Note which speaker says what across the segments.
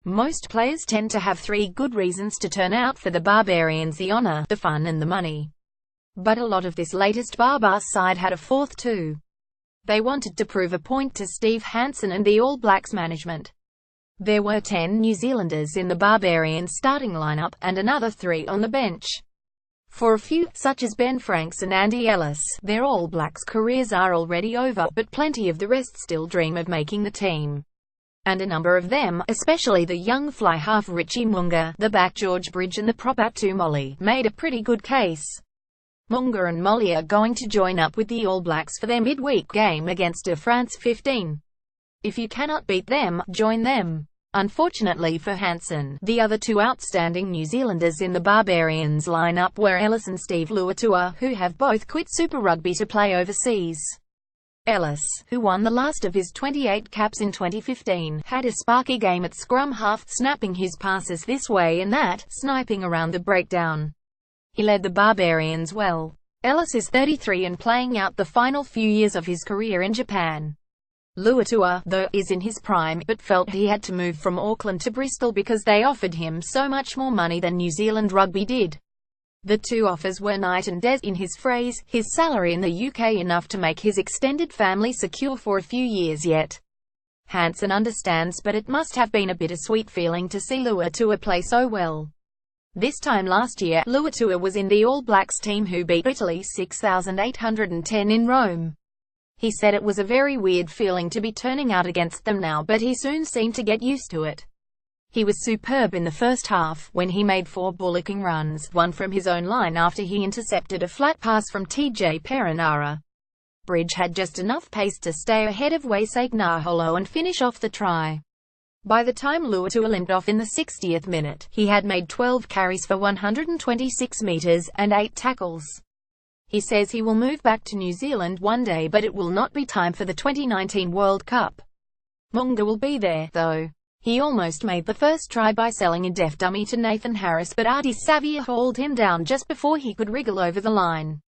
Speaker 1: Most players tend to have 3 good reasons to turn out for the Barbarians: the honour, the fun and the money. But a lot of this latest baa-baas side had a 4th too. They wanted to prove a point to Steve Hansen and the All Blacks management. There were 10 New Zealanders in the Barbarians starting lineup, and another 3 on the bench. For a few, such as Ben Franks and Andy Ellis, their All Blacks careers are already over, but plenty of the rest still dream of making the team. And a number of them, especially the young fly half Richie Mo'unga, the back George Bridge and the prop Atu Molly, made a pretty good case. Mo'unga and Molly are going to join up with the All Blacks for their midweek game against France 15. If you cannot beat them, join them. Unfortunately for Hansen, the other 2 outstanding New Zealanders in the Barbarians lineup were Ellis and Steve Luatua, who have both quit Super Rugby to play overseas. Ellis, who won the last of his 28 caps in 2015, had a sparky game at scrum half, snapping his passes this way and that, sniping around the breakdown. He led the Barbarians well. Ellis is 33 and playing out the final few years of his career in Japan. Luatua, though, is in his prime, but felt he had to move from Auckland to Bristol because they offered him so much more money than New Zealand Rugby did. The 2 offers were night and day, in his phrase, his salary in the UK enough to make his extended family secure for a few years yet. Hansen understands, but it must have been a bittersweet feeling to see Luatua play so well. This time last year, Luatua was in the All Blacks team who beat Italy 6,810 in Rome. He said it was a very weird feeling to be turning out against them now, but he soon seemed to get used to it. He was superb in the first half, when he made 4 bullocking runs, 1 from his own line after he intercepted a flat pass from TJ Perenara. Bridge had just enough pace to stay ahead of Waisake Naholo and finish off the try. By the time Luatua limped off in the 60th minute, he had made 12 carries for 126 metres, and 8 tackles. He says he will move back to New Zealand one day, but it will not be time for the 2019 World Cup. Mo'unga will be there, though. He almost made the first try by selling a deaf dummy to Nathan Harris, but Ardie Savea hauled him down just before he could wriggle over the line.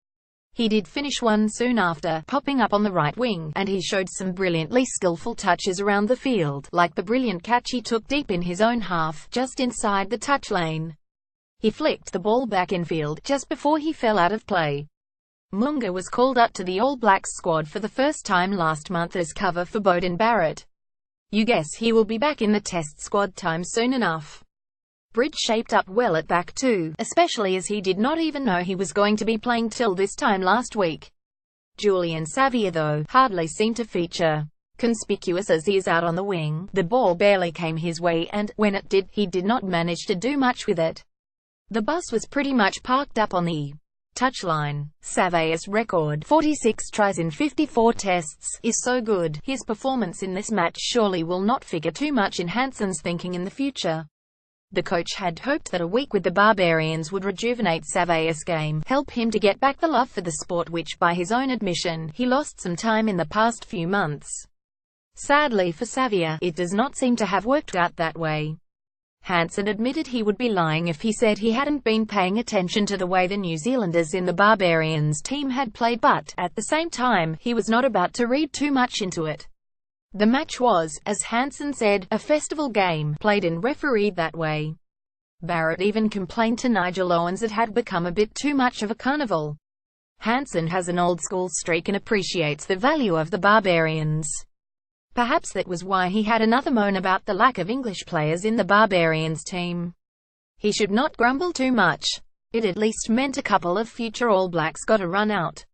Speaker 1: He did finish one soon after, popping up on the right wing, and he showed some brilliantly skillful touches around the field, like the brilliant catch he took deep in his own half, just inside the touch lane. He flicked the ball back infield, just before he fell out of play. Mo'unga was called up to the All Blacks squad for the first time last month as cover for Beauden Barrett. You guess he will be back in the test squad time soon enough. Bridge shaped up well at back too, especially as he did not even know he was going to be playing till this time last week. Julian Savea, though, hardly seemed to feature. Conspicuous as he is out on the wing, the ball barely came his way and, when it did, he did not manage to do much with it. The bus was pretty much parked up on the touchline. Savea's record, 46 tries in 54 tests, is so good. His performance in this match surely will not figure too much in Hansen's thinking in the future. The coach had hoped that a week with the Barbarians would rejuvenate Savea's game, help him to get back the love for the sport which, by his own admission, he lost some time in the past few months. Sadly for Savea, it does not seem to have worked out that way. Hansen admitted he would be lying if he said he hadn't been paying attention to the way the New Zealanders in the Barbarians team had played, but, at the same time, he was not about to read too much into it. The match was, as Hansen said, a festival game, played and refereed that way. Barrett even complained to Nigel Owens it had become a bit too much of a carnival. Hansen has an old-school streak and appreciates the value of the Barbarians. Perhaps that was why he had another moan about the lack of English players in the Barbarians team. He should not grumble too much. It at least meant a couple of future All Blacks got a run out.